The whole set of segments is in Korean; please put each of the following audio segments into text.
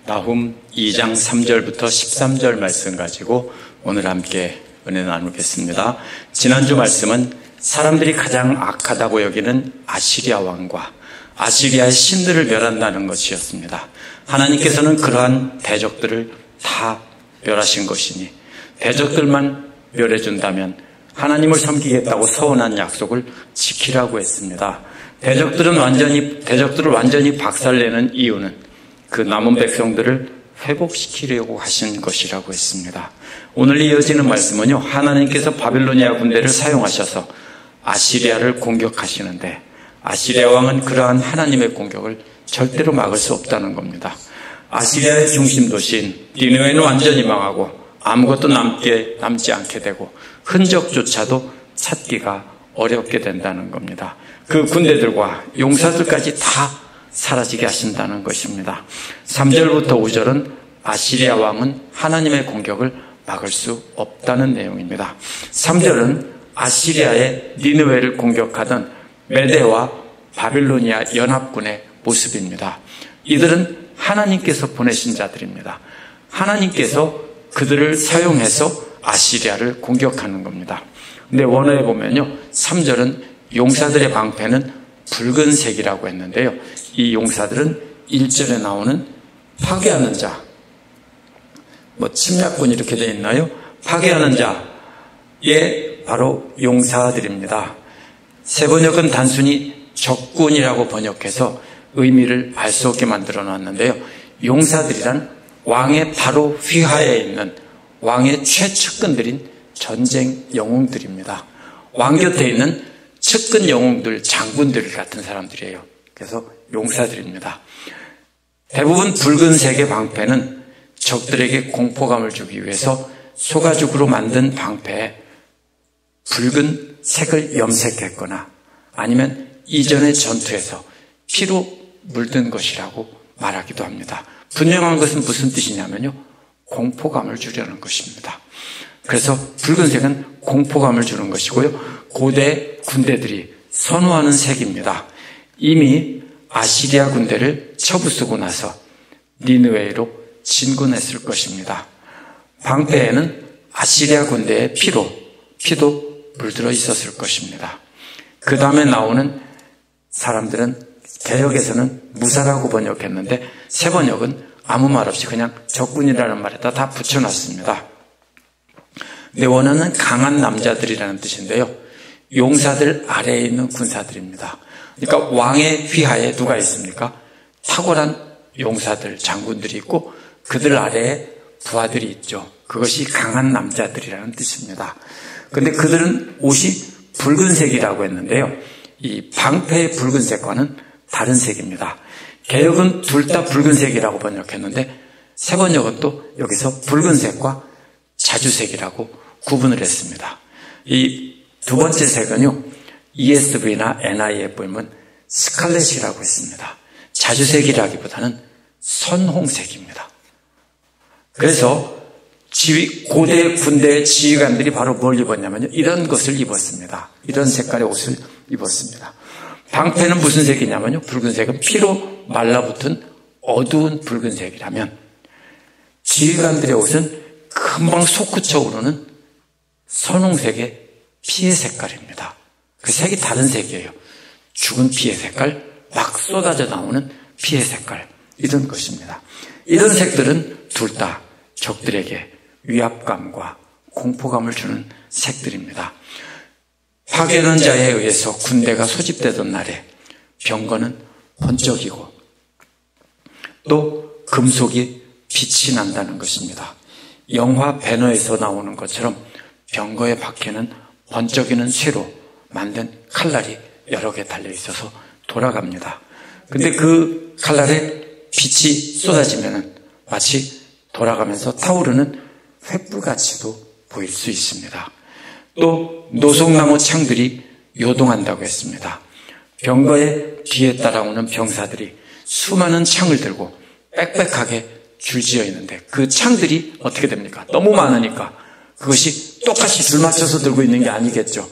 나훔 2장 3절부터 13절 말씀 가지고 오늘 함께 은혜 나누겠습니다. 지난주 말씀은 사람들이 가장 악하다고 여기는 아시리아 왕과 아시리아의 신들을 멸한다는 것이었습니다. 하나님께서는 그러한 대적들을 다 멸하신 것이니 대적들만 멸해준다면 하나님을 섬기겠다고 서원한 약속을 지키라고 했습니다. 대적들을 완전히 박살내는 이유는 그 남은 백성들을 회복시키려고 하신 것이라고 했습니다. 오늘 이어지는 말씀은요, 하나님께서 바빌로니아 군대를 사용하셔서 아시리아를 공격하시는데 아시리아 왕은 그러한 하나님의 공격을 절대로 막을 수 없다는 겁니다. 아시리아의 중심 도시인 니느웨는 완전히 망하고 아무것도 남지 않게 되고 흔적조차도 찾기가 어렵게 된다는 겁니다. 그 군대들과 용사들까지 다 사라지게 하신다는 것입니다. 3절부터 5절은 아시리아 왕은 하나님의 공격을 막을 수 없다는 내용입니다. 3절은 아시리아의 니느웨를 공격하던 메대와 바빌로니아 연합군의 모습입니다. 이들은 하나님께서 보내신 자들입니다. 하나님께서 그들을 사용해서 아시리아를 공격하는 겁니다. 근데 원어에 보면요, 3절은 용사들의 방패는 붉은색이라고 했는데요, 이 용사들은 1절에 나오는 파괴하는 자, 침략군 이렇게 되어 있나요? 파괴하는 자의 바로 용사들입니다. 세 번역은 단순히 적군이라고 번역해서 의미를 알 수 없게 만들어 놨는데요, 용사들이란 왕의 바로 휘하에 있는 왕의 최측근들인 전쟁 영웅들입니다. 왕 곁에 있는 측근 영웅들, 장군들 같은 사람들이에요. 그래서 용사들입니다. 대부분 붉은색의 방패는 적들에게 공포감을 주기 위해서 소가죽으로 만든 방패에 붉은 색을 염색했거나 아니면 이전의 전투에서 피로 물든 것이라고 말하기도 합니다. 분명한 것은 무슨 뜻이냐면요, 공포감을 주려는 것입니다. 그래서 붉은색은 공포감을 주는 것이고요, 고대 군대들이 선호하는 색입니다. 이미 아시리아 군대를 처부수고 나서 니느웨로 진군했을 것입니다. 방패에는 아시리아 군대의 피도 물들어 있었을 것입니다. 그 다음에 나오는 사람들은 개역에서는 무사라고 번역했는데 새 번역은 아무 말 없이 그냥 적군이라는 말에다 다 붙여놨습니다. 근데 원어는 강한 남자들이라는 뜻인데요, 용사들 아래에 있는 군사들입니다. 그러니까 왕의 휘하에 누가 있습니까? 탁월한 용사들, 장군들이 있고 그들 아래에 부하들이 있죠. 그것이 강한 남자들이라는 뜻입니다. 그런데 그들은 옷이 붉은색이라고 했는데요, 이 방패의 붉은색과는 다른 색입니다. 개역은 둘 다 붉은색이라고 번역했는데 새 번역은 또 여기서 붉은색과 자주색이라고 구분을 했습니다. 이 두 번째 색은요, ESV나 NI에 보면 스칼렛이라고 했습니다. 자주색이라기보다는 선홍색입니다. 그래서 고대 군대의 지휘관들이 바로 뭘 입었냐면요, 이런 것을 입었습니다. 이런 색깔의 옷을 입었습니다. 방패는 무슨 색이냐면요, 붉은색은 피로 말라붙은 어두운 붉은색이라면 지휘관들의 옷은 금방 솟구쳐 오르는 선홍색의 피의 색깔입니다. 그 색이 다른 색이에요. 죽은 피의 색깔, 막 쏟아져 나오는 피의 색깔, 이런 것입니다. 이런 색들은 둘 다 적들에게 위압감과 공포감을 주는 색들입니다. 파괴하는 자에 의해서 군대가 소집되던 날에 병거는 번쩍이고 또 금속이 빛이 난다는 것입니다. 영화 배너에서 나오는 것처럼 병거의 바퀴는 번쩍이는 쇠로 만든 칼날이 여러 개 달려 있어서 돌아갑니다. 근데 그 칼날에 빛이 쏟아지면 마치 돌아가면서 타오르는 횃불같이도 보일 수 있습니다. 또 노송나무 창들이 요동한다고 했습니다. 병거의 뒤에 따라오는 병사들이 수많은 창을 들고 빽빽하게 줄지어 있는데 그 창들이 어떻게 됩니까? 너무 많으니까 그것이 똑같이 줄 맞춰서 들고 있는 게 아니겠죠.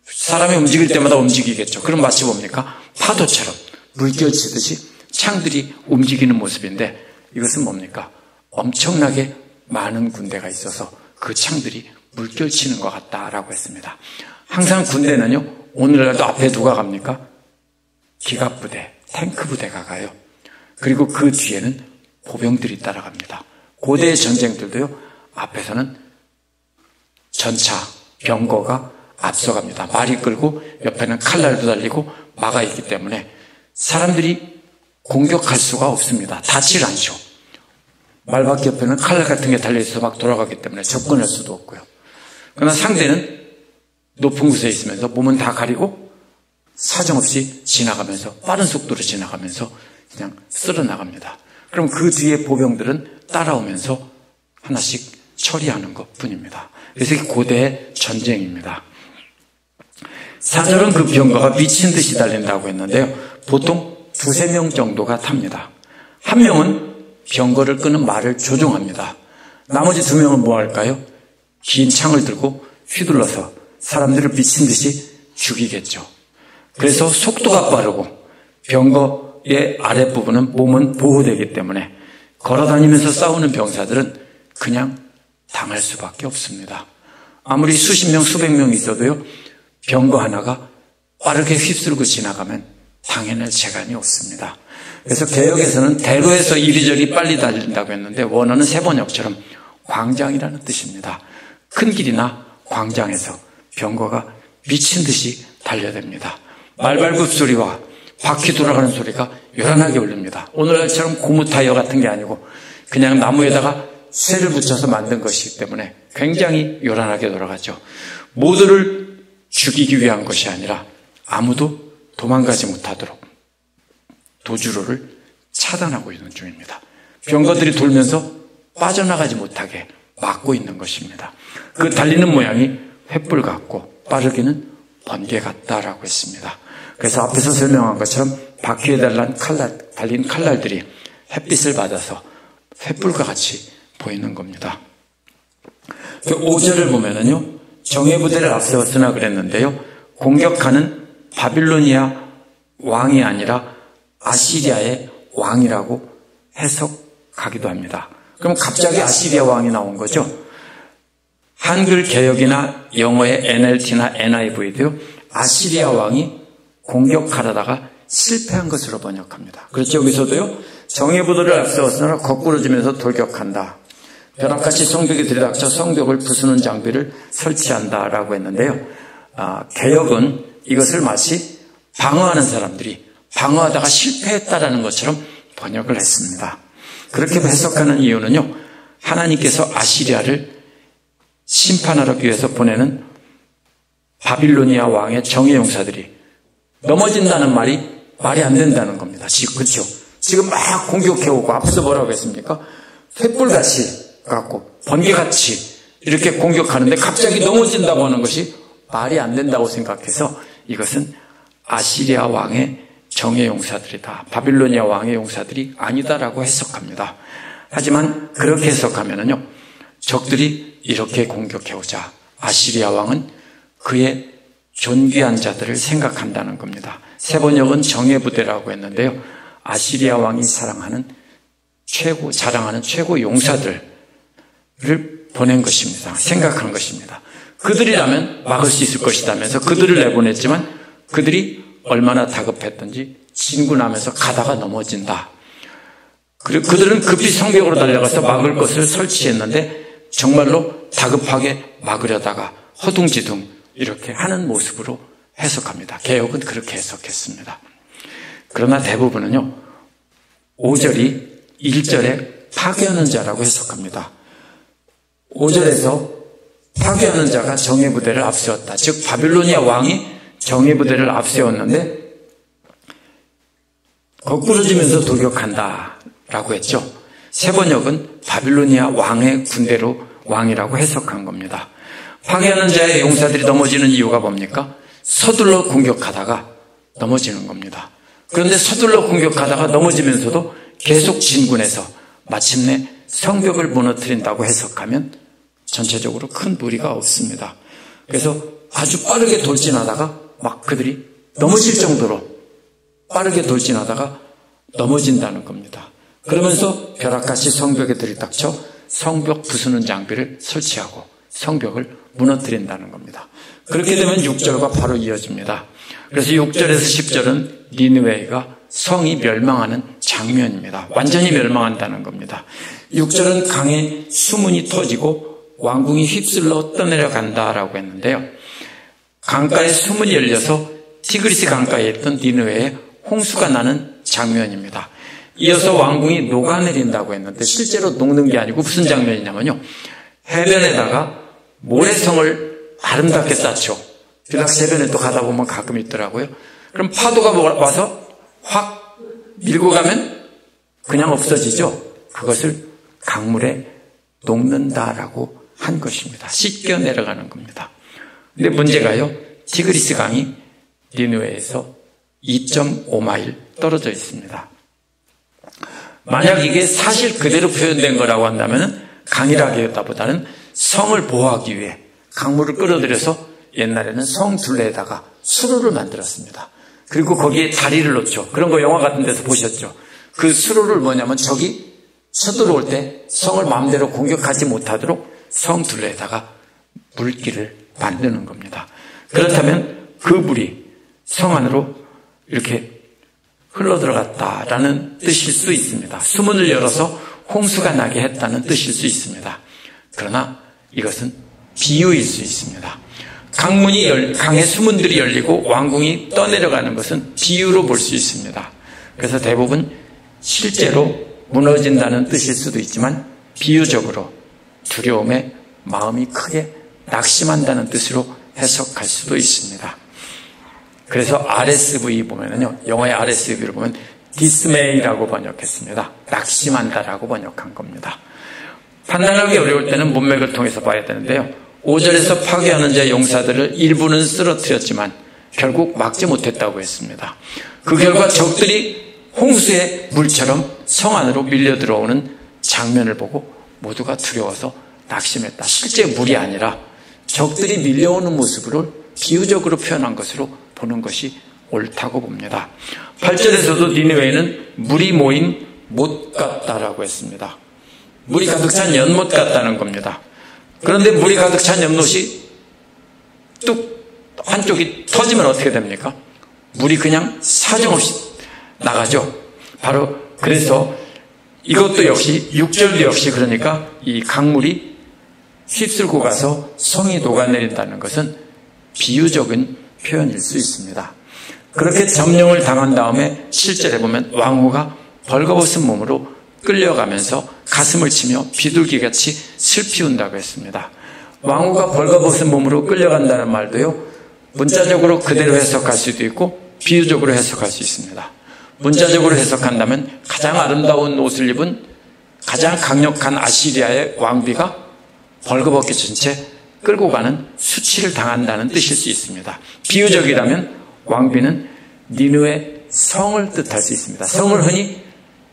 사람이 움직일 때마다 움직이겠죠. 그럼 마치 뭡니까? 파도처럼 물결 치듯이 창들이 움직이는 모습인데 이것은 뭡니까? 엄청나게 많은 군대가 있어서 그 창들이 물결치는 것 같다라고 했습니다. 항상 군대는요, 오늘날도 앞에 누가 갑니까? 기갑부대, 탱크 부대가 가요. 그리고 그 뒤에는 보병들이 따라갑니다. 고대의 전쟁들도요, 앞에서는 전차, 병거가 앞서갑니다. 말이 끌고 옆에는 칼날도 달리고 막아 있기 때문에 사람들이 공격할 수가 없습니다. 닿질 않죠. 말바퀴 옆에는 칼날 같은 게 달려있어서 막 돌아가기 때문에 접근할 수도 없고요. 그러나 상대는 높은 곳에 있으면서 몸은 다 가리고 사정없이 지나가면서 빠른 속도로 지나가면서 그냥 쓸어나갑니다. 그럼 그 뒤에 보병들은 따라오면서 하나씩 처리하는 것 뿐입니다. 그래서 이게 고대의 전쟁입니다. 4절은 그 병거가 미친 듯이 달린다고 했는데요. 보통 2-3명 정도가 탑니다. 한 명은 병거를 끄는 말을 조종합니다. 나머지 2명은 뭐 할까요? 긴 창을 들고 휘둘러서 사람들을 미친 듯이 죽이겠죠. 그래서 속도가 빠르고 병거의 아랫부분은 몸은 보호되기 때문에 걸어다니면서 싸우는 병사들은 그냥 당할 수밖에 없습니다. 아무리 수십 명, 수백 명 있어도요, 병거 하나가 빠르게 휩쓸고 지나가면 당해낼 재간이 없습니다. 그래서 개역에서는 대로에서 이리저리 빨리 달린다고 했는데 원어는 세번역처럼 광장이라는 뜻입니다. 큰 길이나 광장에서 병거가 미친 듯이 달려댑니다. 말발굽 소리와 바퀴 돌아가는 소리가 요란하게 울립니다. 오늘날처럼 고무 타이어 같은 게 아니고 그냥 나무에다가 쇠를 붙여서 만든 것이기 때문에 굉장히 요란하게 돌아가죠. 모두를 죽이기 위한 것이 아니라 아무도 도망가지 못하도록 도주로를 차단하고 있는 중입니다. 병거들이 돌면서 빠져나가지 못하게 막고 있는 것입니다. 그 달리는 모양이 횃불 같고 빠르기는 번개 같다라고 했습니다. 그래서 앞에서 설명한 것처럼 바퀴에 달린 칼날들이 햇빛을 받아서 횃불과 같이 보이는 겁니다. 5절을 보면은요, 정예부대를 앞세웠으나 그랬는데요, 공격하는 바빌로니아 왕이 아니라 아시리아의 왕이라고 해석하기도 합니다. 그럼 갑자기 아시리아 왕이 나온 거죠. 한글 개역이나 영어의 NLT나 NIV도요, 아시리아 왕이 공격하려다가 실패한 것으로 번역합니다. 그렇죠. 여기서도요, 정예부대를 앞세웠으나 거꾸러지면서 돌격한다. 벼락같이 성벽이 들이닥쳐 성벽을 부수는 장비를 설치한다라고 했는데요. 개역은 이것을 마치 방어하는 사람들이 방어하다가 실패했다라는 것처럼 번역을 했습니다. 그렇게 해석하는 이유는요, 하나님께서 아시리아를 심판하기 위해서 보내는 바빌로니아 왕의 정예용사들이 넘어진다는 말이 안 된다는 겁니다. 그렇죠? 지금 막 공격해오고 앞에서 뭐라고 했습니까? 횃불같이 갖고 번개같이 이렇게 공격하는데 갑자기 넘어진다고 하는 것이 말이 안 된다고 생각해서 이것은 아시리아 왕의 정예용사들이다. 바빌로니아 왕의 용사들이 아니다라고 해석합니다. 하지만 그렇게 해석하면은요, 적들이 이렇게 공격해오자 아시리아 왕은 그의 존귀한 자들을 생각한다는 겁니다. 세번역은 정예부대라고 했는데요, 아시리아 왕이 자랑하는 최고 용사들을 보낸 것입니다. 생각한 것입니다. 그들이라면 막을 수 있을 것이라면서 그들을 내보냈지만 그들이 얼마나 다급했던지 진군하면서 가다가 넘어진다. 그리고 그들은 급히 성벽으로 달려가서 막을 것을 설치했는데 정말로 다급하게 막으려다가 허둥지둥 이렇게 하는 모습으로 해석합니다. 개역은 그렇게 해석했습니다. 그러나 대부분은요, 5절이 1절에 파괴하는 자라고 해석합니다. 5절에서 파괴하는 자가 정예부대를 앞세웠다. 즉 바빌로니아 왕이 정예부대를 앞세웠는데 거꾸러지면서 돌격한다라고 했죠. 세번역은 바빌로니아 왕의 군대로 왕이라고 해석한 겁니다. 파괴하는 자의 용사들이 넘어지는 이유가 뭡니까? 서둘러 공격하다가 넘어지는 겁니다. 그런데 서둘러 공격하다가 넘어지면서도 계속 진군해서 마침내 성벽을 무너뜨린다고 해석하면 전체적으로 큰 무리가 없습니다. 그래서 아주 빠르게 돌진하다가 막 그들이 넘어질 정도로 빠르게 돌진하다가 넘어진다는 겁니다. 그러면서 벼락같이 성벽에 들이닥쳐 성벽 부수는 장비를 설치하고 성벽을 무너뜨린다는 겁니다. 그렇게 되면 6절과 바로 이어집니다. 그래서 6절에서 10절은 니느웨가 성이 멸망하는 장면입니다. 완전히 멸망한다는 겁니다. 6절은 강에 수문이 터지고 왕궁이 휩쓸러 떠내려간다라고 했는데요. 강가에 수문이 열려서 티그리스 강가에 있던 니느웨에 홍수가 나는 장면입니다. 이어서 왕궁이 녹아내린다고 했는데 실제로 녹는 게 아니고 무슨 장면이냐면요. 해변에다가 모래성을 아름답게 쌓죠. 비락해변에 또 가다 보면 가끔 있더라고요. 그럼 파도가 와서 확 밀고 가면 그냥 없어지죠. 그것을 강물에 녹는다라고 한 것입니다. 씻겨 내려가는 겁니다. 근데 문제가요. 티그리스 강이 니느웨에서 2.5마일 떨어져 있습니다. 만약 이게 사실 그대로 표현된 거라고 한다면 강이라기보다는 성을 보호하기 위해 강물을 끌어들여서 옛날에는 성 둘레에다가 수로를 만들었습니다. 그리고 거기에 다리를 놓죠. 그런 거 영화 같은 데서 보셨죠. 그 수로를 뭐냐면 적이 쳐들어올 때 성을 마음대로 공격하지 못하도록 성 둘레에다가 물길을 만드는 겁니다. 그렇다면 그 물이 성 안으로 이렇게 흘러들어갔다라는 뜻일 수 있습니다. 수문을 열어서 홍수가 나게 했다는 뜻일 수 있습니다. 그러나 이것은 비유일 수 있습니다. 강의 수문들이 열리고 왕궁이 떠내려가는 것은 비유로 볼 수 있습니다. 그래서 대부분 실제로 무너진다는 뜻일 수도 있지만 비유적으로 두려움에 마음이 크게 낙심한다는 뜻으로 해석할 수도 있습니다. 그래서 RSV 보면은요, 영어의 RSV를 보면 dismay라고 번역했습니다. 낙심한다라고 번역한 겁니다. 판단하기 어려울 때는 문맥을 통해서 봐야 되는데요. 5절에서 파괴하는 자의 용사들을 일부는 쓰러뜨렸지만 결국 막지 못했다고 했습니다. 그 결과 적들이 홍수의 물처럼 성 안으로 밀려 들어오는 장면을 보고 모두가 두려워서 낙심했다. 실제 물이 아니라 적들이 밀려오는 모습을 비유적으로 표현한 것으로 보는 것이 옳다고 봅니다. 8절에서도 니느웨는 물이 모인 못 같다라고 했습니다. 물이 가득 찬 연못 같다는 겁니다. 그런데 물이 가득 찬 연못이 뚝 한쪽이 터지면 어떻게 됩니까? 물이 그냥 사정없이 나가죠. 바로 그래서 이것도 역시 6절도 역시 그러니까 이 강물이 휩쓸고 가서 성이 녹아내린다는 것은 비유적인 표현일 수 있습니다. 그렇게 점령을 당한 다음에 실제로 보면 왕후가 벌거벗은 몸으로 끌려가면서 가슴을 치며 비둘기같이 슬피 운다고 했습니다. 왕후가 벌거벗은 몸으로 끌려간다는 말도요, 문자적으로 그대로 해석할 수도 있고 비유적으로 해석할 수 있습니다. 문자적으로 해석한다면 가장 아름다운 옷을 입은 가장 강력한 아시리아의 왕비가 벌거벗게 진 채 끌고 가는 수치를 당한다는 뜻일 수 있습니다. 비유적이라면 왕비는 니느웨 성을 뜻할 수 있습니다. 성을 흔히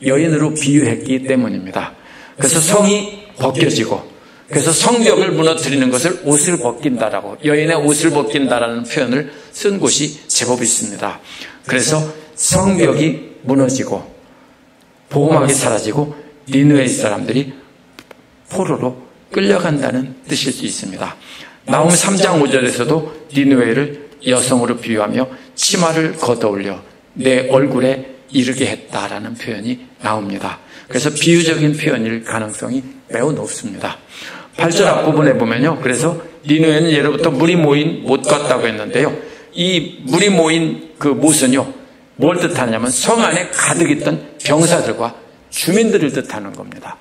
여인으로 비유했기 때문입니다. 그래서 성이 벗겨지고 그래서 성벽을 무너뜨리는 것을 옷을 벗긴다라고, 여인의 옷을 벗긴다라는 표현을 쓴 곳이 제법 있습니다. 그래서 성벽이 무너지고 보호막이 사라지고 니느웨 사람들이 포로로 끌려간다는 뜻일 수 있습니다. 나훔 3장 5절에서도 니느웨를 여성으로 비유하며 치마를 걷어올려 내 얼굴에 이르게 했다라는 표현이 나옵니다. 그래서 비유적인 표현일 가능성이 매우 높습니다. 8절 앞부분에 보면요. 그래서 니느웨는 예로부터 물이 모인 못 같다고 했는데요. 이 물이 모인 그 못은요, 뭘 뜻하냐면 성 안에 가득 있던 병사들과 주민들을 뜻하는 겁니다.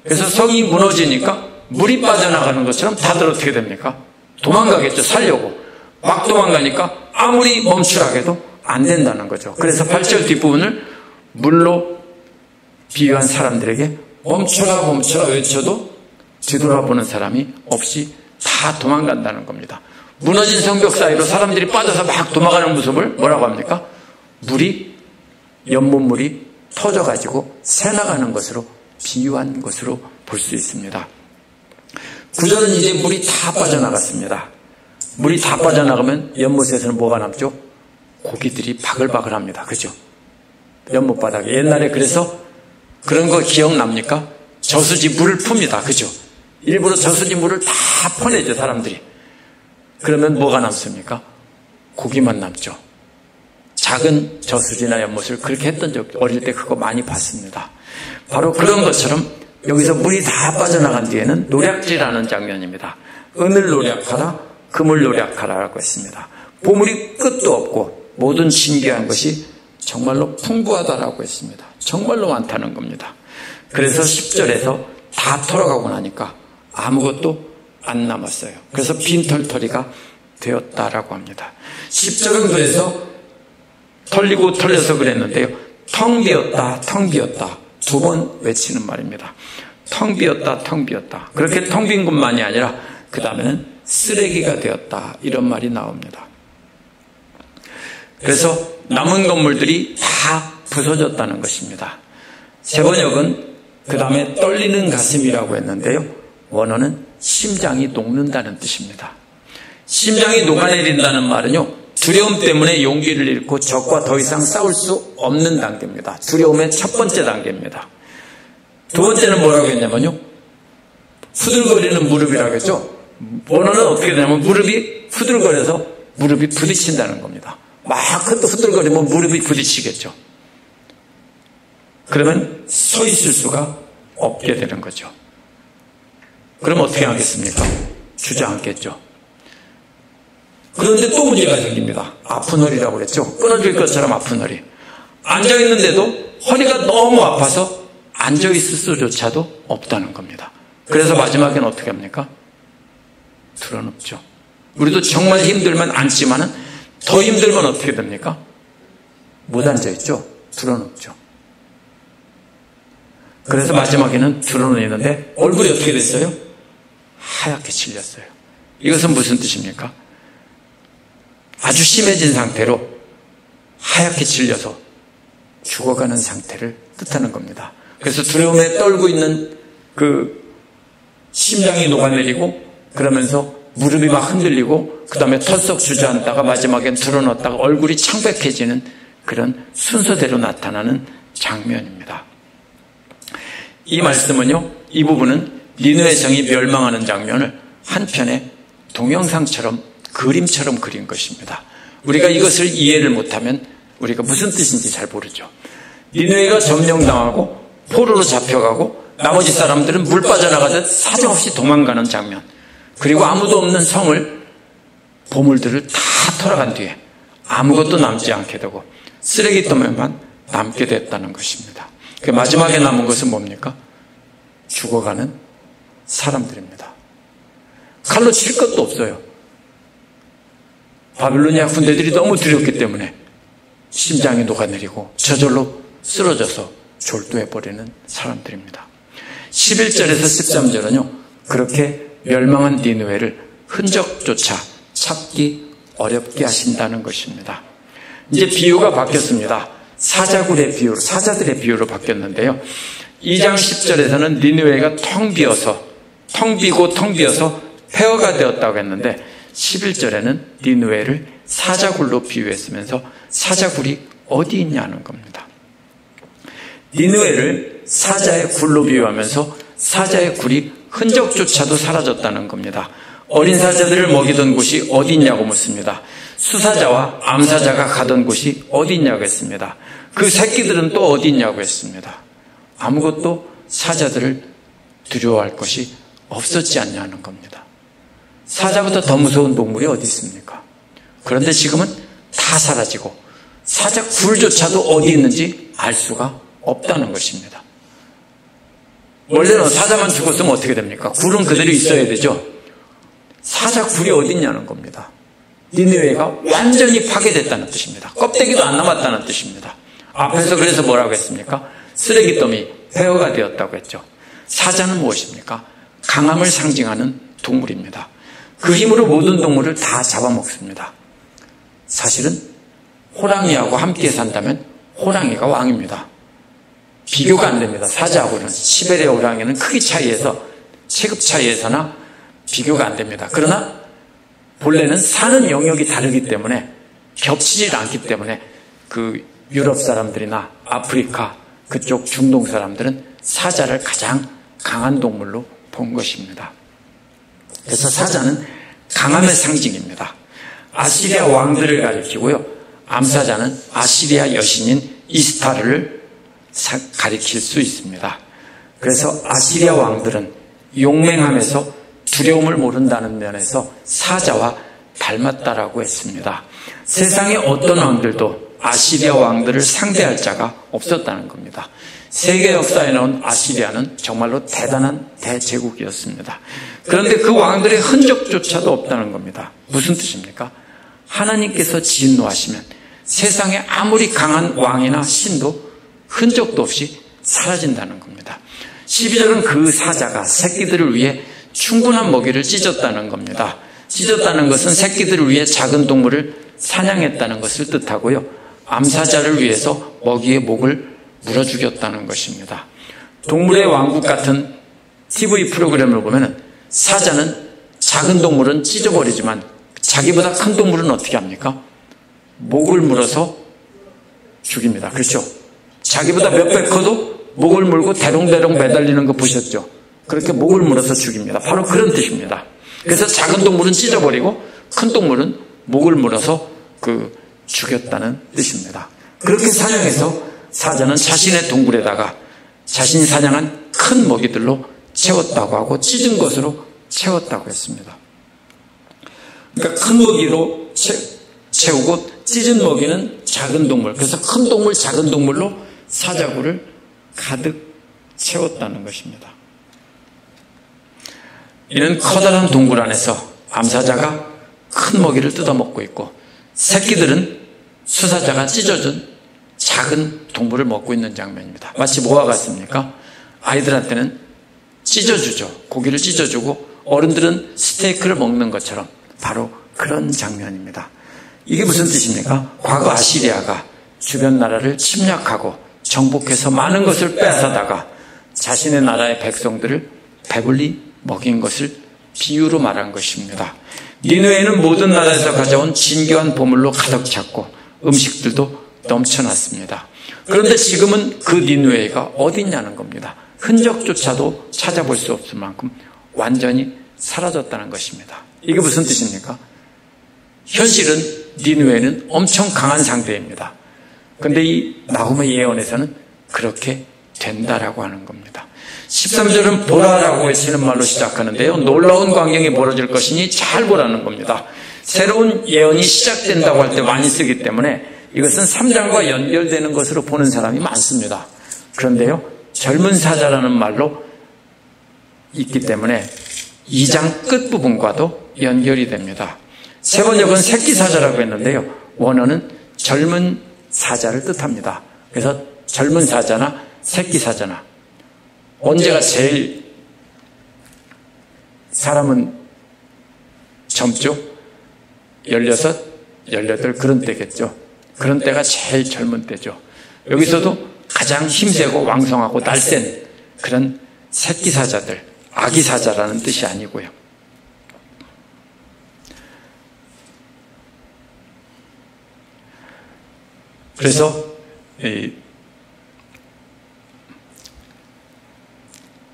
그래서 성이 무너지니까 물이 빠져나가는 것처럼 다들 어떻게 됩니까? 도망가겠죠. 살려고. 막 도망가니까 아무리 멈추라 해도 안 된다는 거죠. 그래서 8절 뒷부분을 물로 비유한 사람들에게 멈춰라 멈춰라 외쳐도 뒤돌아보는 사람이 없이 다 도망간다는 겁니다. 무너진 성벽 사이로 사람들이 빠져서 막 도망가는 모습을 뭐라고 합니까? 연못물이 터져가지고 새나가는 것으로 비유한 것으로 볼 수 있습니다. 9절은 이제 물이 다 빠져나갔습니다. 물이 다 빠져나가면 연못에서는 뭐가 남죠? 고기들이 바글바글합니다. 그죠? 연못 바닥에. 옛날에 그래서 그런 거 기억납니까? 저수지 물을 풉니다. 그죠? 일부러 저수지 물을 다 퍼내죠, 사람들이. 그러면 뭐가 남습니까? 고기만 남죠. 작은 저수지나 연못을 그렇게 했던 적, 어릴 때 그거 많이 봤습니다. 바로 그런 것처럼 여기서 물이 다 빠져나간 뒤에는 노략질하는 장면입니다. 은을 노략하라, 금을 노략하라라고 했습니다. 보물이 끝도 없고 모든 신기한 것이 정말로 풍부하다라고 했습니다. 정말로 많다는 겁니다. 그래서 10절에서 다 털어가고 나니까 아무것도 안 남았어요. 그래서 빈털터리가 되었다라고 합니다. 10절은 그래서 털리고 털려서 그랬는데요. 텅 비었다, 텅 비었다. 2번 외치는 말입니다. 텅 비었다, 텅 비었다. 그렇게 텅 빈 것만이 아니라 그 다음에는 쓰레기가 되었다. 이런 말이 나옵니다. 그래서 남은 건물들이 다 부서졌다는 것입니다. 세번역은 그 다음에 떨리는 가슴이라고 했는데요. 원어는 심장이 녹는다는 뜻입니다. 심장이 녹아내린다는 말은요, 두려움 때문에 용기를 잃고 적과 더 이상 싸울 수 없는 단계입니다. 두려움의 첫 번째 단계입니다. 두 번째는 뭐라고 했냐면요, 후들거리는 무릎이라고 했죠. 원어는 어떻게 되냐면 무릎이 후들거려서 무릎이 부딪힌다는 겁니다. 막 후들거리면 무릎이 부딪히겠죠. 그러면 서 있을 수가 없게 되는 거죠. 그럼 어떻게 하겠습니까? 주저앉겠죠. 그런데 또 문제가 생깁니다. 아픈 허리라고 그랬죠. 끊어질 것처럼 아픈 허리. 앉아있는데도 허리가 너무 아파서 앉아있을 수조차도 없다는 겁니다. 그래서 마지막에는 어떻게 합니까? 드러눕죠. 우리도 정말 힘들면 앉지만은 더 힘들면 어떻게 됩니까? 못 앉아있죠. 드러눕죠. 그래서 마지막에는 드러누는데 얼굴이 어떻게 됐어요? 하얗게 질렸어요. 이것은 무슨 뜻입니까? 아주 심해진 상태로 하얗게 질려서 죽어가는 상태를 뜻하는 겁니다. 그래서 두려움에 떨고 있는 그 심장이 녹아내리고 그러면서 무릎이 막 흔들리고 그 다음에 털썩 주저앉다가 마지막엔 드러났다가 얼굴이 창백해지는 그런 순서대로 나타나는 장면입니다. 이 말씀은요, 이 부분은 니느웨 성이 멸망하는 장면을 한편의 동영상처럼 그림처럼 그린 것입니다. 우리가 이것을 이해를 못하면 우리가 무슨 뜻인지 잘 모르죠. 니느웨가 점령당하고 포로로 잡혀가고 나머지 사람들은 물 빠져나가듯 사정없이 도망가는 장면, 그리고 아무도 없는 성을 보물들을 다 털어간 뒤에 아무것도 남지 않게 되고 쓰레기더미만 남게 됐다는 것입니다. 그 마지막에 남은 것은 뭡니까? 죽어가는 사람들입니다. 칼로 칠 것도 없어요. 바빌로니아 군대들이 너무 두렵기 때문에 심장이 녹아내리고 저절로 쓰러져서 졸도해버리는 사람들입니다. 11절에서 13절은요, 그렇게 멸망한 니느웨를 흔적조차 찾기 어렵게 하신다는 것입니다. 이제 비유가 바뀌었습니다. 사자굴의 비유로, 사자들의 비유로 바뀌었는데요. 2장 10절에서는 니느웨가 텅 비어서 폐허가 되었다고 했는데 11절에는 니느웨를 사자굴로 비유했으면서 사자굴이 어디 있냐는 겁니다. 니느웨를 사자의 굴로 비유하면서 사자의 굴이 흔적조차도 사라졌다는 겁니다. 어린 사자들을 먹이던 곳이 어디 있냐고 묻습니다. 수사자와 암사자가 가던 곳이 어디 있냐고 했습니다. 그 새끼들은 또 어디 있냐고 했습니다. 아무것도 사자들을 두려워할 것이 없었지 않냐는 겁니다. 사자보다 더 무서운 동물이 어디 있습니까? 그런데 지금은 다 사라지고 사자 굴조차도 어디 있는지 알 수가 없다는 것입니다. 원래는 사자만 죽었으면 어떻게 됩니까? 굴은 그대로 있어야 되죠. 사자 굴이 어디 있냐는 겁니다. 니느웨가 완전히 파괴됐다는 뜻입니다. 껍데기도 안 남았다는 뜻입니다. 앞에서 그래서 뭐라고 했습니까? 쓰레기 더미, 폐허가 되었다고 했죠. 사자는 무엇입니까? 강함을 상징하는 동물입니다. 그 힘으로 모든 동물을 다 잡아먹습니다. 사실은 호랑이하고 함께 산다면 호랑이가 왕입니다. 비교가 안 됩니다. 사자하고는. 시베리아 호랑이는 크기 차이에서, 체급 차이에서나 비교가 안 됩니다. 그러나 본래는 사는 영역이 다르기 때문에 겹치질 않기 때문에 그 유럽 사람들이나 아프리카, 그쪽 중동 사람들은 사자를 가장 강한 동물로 본 것입니다. 그래서 사자는 강함의 상징입니다. 아시리아 왕들을 가리키고요. 암사자는 아시리아 여신인 이스타르를 가리킬 수 있습니다. 그래서 아시리아 왕들은 용맹함에서 두려움을 모른다는 면에서 사자와 닮았다라고 했습니다. 세상의 어떤 왕들도 아시리아 왕들을 상대할 자가 없었다는 겁니다. 세계 역사에 나온 아시리아는 정말로 대단한 대제국이었습니다. 그런데 그 왕들의 흔적조차도 없다는 겁니다. 무슨 뜻입니까? 하나님께서 진노하시면 세상에 아무리 강한 왕이나 신도 흔적도 없이 사라진다는 겁니다. 12절은 그 사자가 새끼들을 위해 충분한 먹이를 찢었다는 겁니다. 찢었다는 것은 새끼들을 위해 작은 동물을 사냥했다는 것을 뜻하고요. 암사자를 위해서 먹이의 목을 물어 죽였다는 것입니다. 동물의 왕국 같은 TV 프로그램을 보면 사자는 작은 동물은 찢어버리지만 자기보다 큰 동물은 어떻게 합니까? 목을 물어서 죽입니다. 그렇죠? 자기보다 몇 배 커도 목을 물고 대롱대롱 매달리는 거 보셨죠? 그렇게 목을 물어서 죽입니다. 바로 그런 뜻입니다. 그래서 작은 동물은 찢어버리고 큰 동물은 목을 물어서 죽였다는 뜻입니다. 그렇게 사냥해서 사자는 자신의 동굴에다가 자신이 사냥한 큰 먹이들로 채웠다고 하고 찢은 것으로 채웠다고 했습니다. 그러니까 큰 먹이로 채우고 찢은 먹이는 작은 동물, 그래서 큰 동물, 작은 동물로 사자굴을 가득 채웠다는 것입니다. 이는 커다란 동굴 안에서 암사자가 큰 먹이를 뜯어먹고 있고 새끼들은 수사자가 찢어준 작은 동물을 먹고 있는 장면입니다. 마치 뭐와 같습니까? 아이들한테는 찢어주죠. 고기를 찢어주고 어른들은 스테이크를 먹는 것처럼 바로 그런 장면입니다. 이게 무슨 뜻입니까? 과거 아시리아가 주변 나라를 침략하고 정복해서 많은 것을 빼앗아다가 자신의 나라의 백성들을 배불리 먹인 것을 비유로 말한 것입니다. 니느웨는 모든 나라에서 가져온 진귀한 보물로 가득 찼고 음식들도 넘쳐났습니다. 그런데 지금은 그 니느웨가 어디 있냐는 겁니다. 흔적조차도 찾아볼 수 없을 만큼 완전히 사라졌다는 것입니다. 이게 무슨 뜻입니까? 현실은 니느웨는 엄청 강한 상태입니다. 그런데 이 나훔의 예언에서는 그렇게 된다라고 하는 겁니다. 13절은 보라라고 외치는 말로 시작하는데요. 놀라운 광경이 벌어질 것이니 잘 보라는 겁니다. 새로운 예언이 시작된다고 할 때 많이 쓰기 때문에 이것은 3장과 연결되는 것으로 보는 사람이 많습니다. 그런데요, 젊은 사자라는 말로 있기 때문에 2장 끝부분과도 연결이 됩니다. 세 번역은 새끼 사자라고 했는데요, 원어는 젊은 사자를 뜻합니다. 그래서 젊은 사자나 새끼 사자나 언제가 제일 사람은 젊죠? 16, 18 그런 때겠죠. 그런 때가 제일 젊은 때죠. 여기서도 가장 힘세고 왕성하고 날쌘 그런 새끼 사자들, 아기 사자라는 뜻이 아니고요. 그래서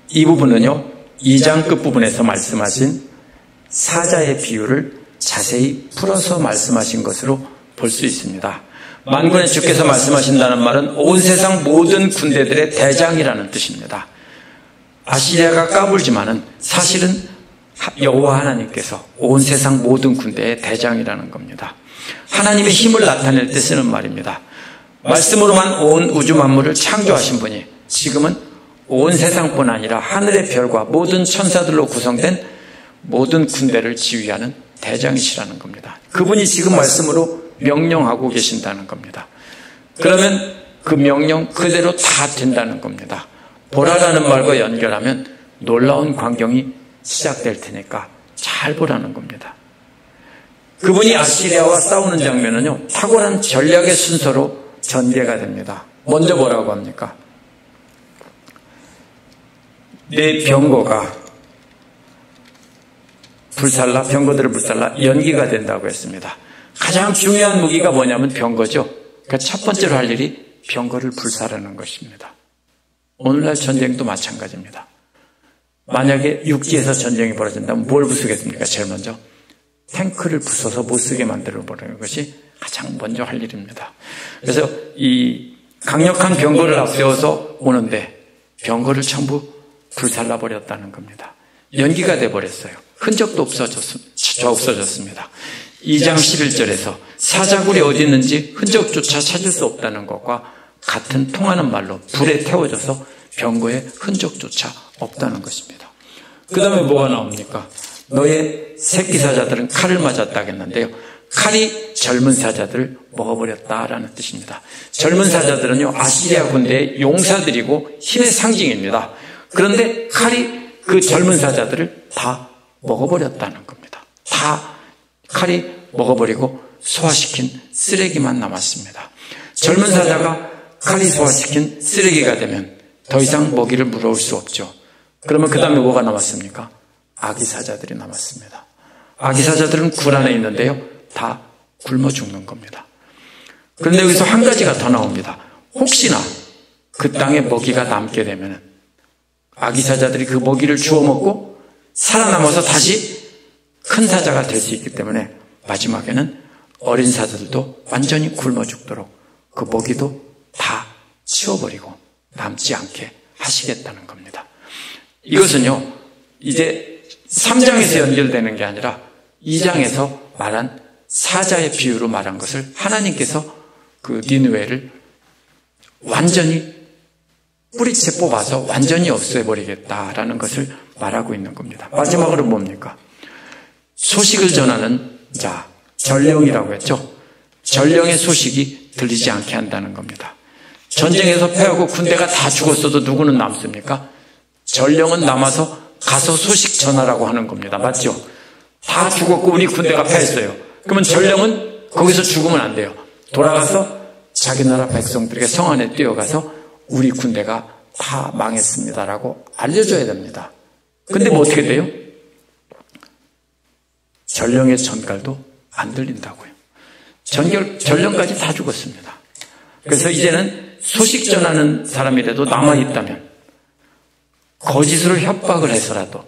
이 부분은요, 2장 끝부분에서 말씀하신 사자의 비유를 자세히 풀어서 말씀하신 것으로 볼 수 있습니다. 만군의 주께서 말씀하신다는 말은 온 세상 모든 군대들의 대장이라는 뜻입니다. 아시리아가 까불지만은 사실은 여호와 하나님께서 온 세상 모든 군대의 대장이라는 겁니다. 하나님의 힘을 나타낼 때 쓰는 말입니다. 말씀으로만 온 우주 만물을 창조하신 분이 지금은 온 세상뿐 아니라 하늘의 별과 모든 천사들로 구성된 모든 군대를 지휘하는 대장이시라는 겁니다. 그분이 지금 말씀으로 명령하고 계신다는 겁니다. 그러면 그 명령 그대로 다 된다는 겁니다. 보라라는 말과 연결하면 놀라운 광경이 시작될 테니까 잘 보라는 겁니다. 그분이 아시리아와 싸우는 장면은요, 탁월한 전략의 순서로 전개가 됩니다. 먼저 뭐라고 합니까? 내 병거가 병거들을 불살라 연기가 된다고 했습니다. 가장 중요한 무기가 뭐냐면 병거죠. 그러니까 첫 번째로 할 일이 병거를 불사르는 것입니다. 오늘날 전쟁도 마찬가지입니다. 만약에 육지에서 전쟁이 벌어진다면 뭘 부수겠습니까? 제일 먼저 탱크를 부숴서 못 쓰게 만들어버리는 것이 가장 먼저 할 일입니다. 그래서 이 강력한 병거를 앞세워서 오는데 병거를 전부 불살라버렸다는 겁니다. 연기가 돼버렸어요. 흔적도 없어졌습니다. 2장 11절에서 사자굴이 어디 있는지 흔적조차 찾을 수 없다는 것과 같은 통하는 말로 불에 태워져서 병거의 흔적조차 없다는 것입니다. 그 다음에 뭐가 나옵니까? 너의 새끼 사자들은 칼을 맞았다겠는데요. 칼이 젊은 사자들을 먹어버렸다라는 뜻입니다. 젊은 사자들은요, 아시리아 군대의 용사들이고 힘의 상징입니다. 그런데 칼이 그 젊은 사자들을 다 먹어버렸다는 겁니다. 다 칼이 먹어버리고 소화시킨 쓰레기만 남았습니다. 젊은 사자가 칼이 소화시킨 쓰레기가 되면 더 이상 먹이를 물어올 수 없죠. 그러면 그 다음에 뭐가 남았습니까? 아기 사자들이 남았습니다. 아기 사자들은 굴 안에 있는데요, 다 굶어 죽는 겁니다. 그런데 여기서 한 가지가 더 나옵니다. 혹시나 그 땅에 먹이가 남게 되면 아기 사자들이 그 먹이를 주워 먹고 살아남아서 다시 큰 사자가 될 수 있기 때문에 마지막에는 어린 사자들도 완전히 굶어 죽도록 그 먹이도 다 치워버리고 남지 않게 하시겠다는 겁니다. 이것은요, 이제 3장에서 연결되는 게 아니라 2장에서 말한 사자의 비유로 말한 것을 하나님께서 그 니느웨를 완전히 뿌리채 뽑아서 완전히 없애버리겠다라는 것을 말하고 있는 겁니다. 마지막으로 뭡니까? 소식을 전하는 자, 전령이라고 했죠. 전령의 소식이 들리지 않게 한다는 겁니다. 전쟁에서 패하고 군대가 다 죽었어도 누구는 남습니까? 전령은 남아서 가서 소식 전하라고 하는 겁니다. 맞죠? 다 죽었고 우리 군대가 패했어요. 그러면 전령은 거기서 죽으면 안 돼요. 돌아가서 자기 나라 백성들에게 성 안에 뛰어가서 우리 군대가 다 망했습니다라고 알려줘야 됩니다. 근데 뭐 어떻게 돼요? 전령의 전갈도 안 들린다고요. 전령까지 다 죽었습니다. 그래서 이제는 소식 전하는 사람이라도 남아있다면 거짓으로 협박을 해서라도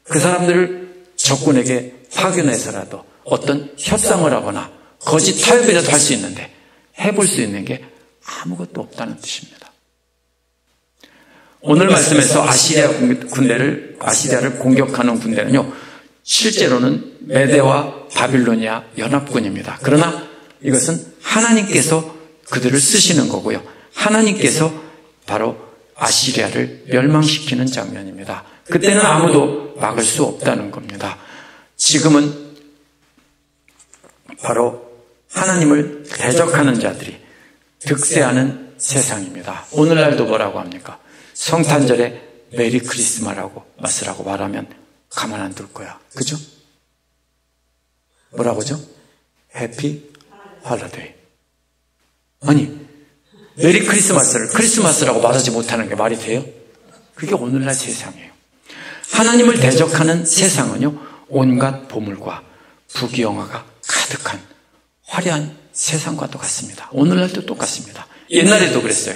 그 사람들을 적군에게 파견해서라도 어떤 협상을 하거나 거짓 타협이라도 할 수 있는데 해볼 수 있는 게 아무것도 없다는 뜻입니다. 오늘 말씀에서 아시리아를 공격하는 군대는요, 실제로는 메대와 바빌로니아 연합군입니다. 그러나 이것은 하나님께서 그들을 쓰시는 거고요. 하나님께서 바로 아시리아를 멸망시키는 장면입니다. 그때는 아무도 막을 수 없다는 겁니다. 지금은 바로 하나님을 대적하는 자들이 득세하는 세상입니다. 오늘날도 뭐라고 합니까? 성탄절에 메리 크리스마스라고 말하면 가만 안 둘 거야. 그죠? 뭐라고죠? 해피 할러데이. 아니, 메리 크리스마스를 크리스마스라고 말하지 못하는 게 말이 돼요? 그게 오늘날 세상이에요. 하나님을 대적하는 세상은요, 온갖 보물과 부귀영화가 가득한 화려한 세상과 똑같습니다. 오늘날도 똑같습니다. 옛날에도 그랬어요.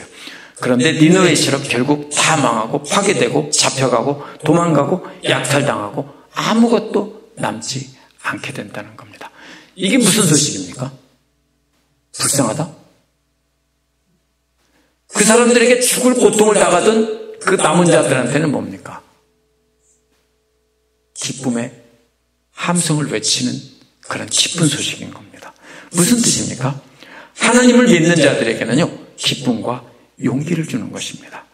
그런데 니느웨처럼 결국 다 망하고 파괴되고 잡혀가고 도망가고 약탈당하고 아무것도 남지 않게 된다는 겁니다. 이게 무슨 소식입니까? 불쌍하다? 그 사람들에게 죽을 고통을 당하던 그 남은 자들한테는 뭡니까? 기쁨의 함성을 외치는 그런 기쁜 소식인 겁니다. 무슨 뜻입니까? 하나님을 믿는 자들에게는요, 기쁨과 용기를 주는 것입니다.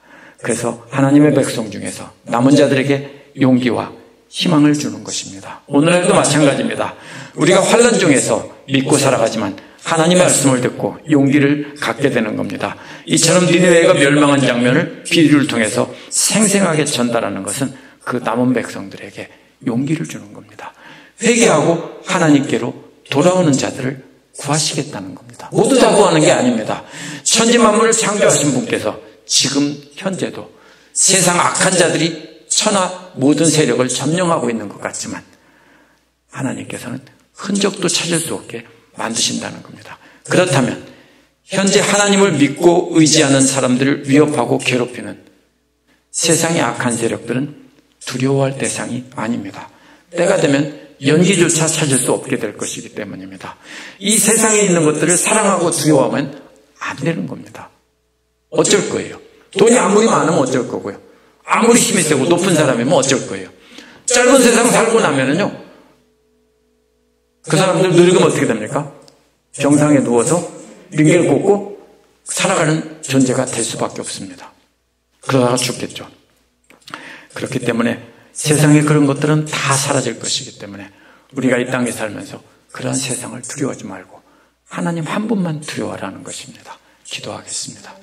그래서 하나님의 백성 중에서 남은 자들에게 용기와 희망을 주는 것입니다. 오늘날도 마찬가지입니다. 우리가 환난 중에서 믿고 살아가지만 하나님의 말씀을 듣고 용기를 갖게 되는 겁니다. 이처럼 니느웨가 멸망한 장면을 비유를 통해서 생생하게 전달하는 것은 그 남은 백성들에게 용기를 주는 겁니다. 회개하고 하나님께로 돌아오는 자들을 구하시겠다는 겁니다. 모두 다 구하는 게 아닙니다. 천지만물을 창조하신 분께서 지금 현재도 세상 악한 자들이 천하 모든 세력을 점령하고 있는 것 같지만 하나님께서는 흔적도 찾을 수 없게 만드신다는 겁니다. 그렇다면 현재 하나님을 믿고 의지하는 사람들을 위협하고 괴롭히는 세상의 악한 세력들은 두려워할 대상이 아닙니다. 때가 되면 연기조차 찾을 수 없게 될 것이기 때문입니다. 이 세상에 있는 것들을 사랑하고 두려워하면 안 되는 겁니다. 어쩔 거예요? 돈이 아무리 많으면 어쩔 거고요. 아무리 힘이 세고 높은 사람이면 어쩔 거예요. 짧은 세상 살고 나면은요, 그 사람들 늙으면 어떻게 됩니까? 병상에 누워서 링겔 꽂고 살아가는 존재가 될 수밖에 없습니다. 그러다가 죽겠죠. 그렇기 때문에 세상에 그런 것들은 다 사라질 것이기 때문에 우리가 이 땅에 살면서 그런 세상을 두려워하지 말고 하나님 한 분만 두려워하라는 것입니다. 기도하겠습니다.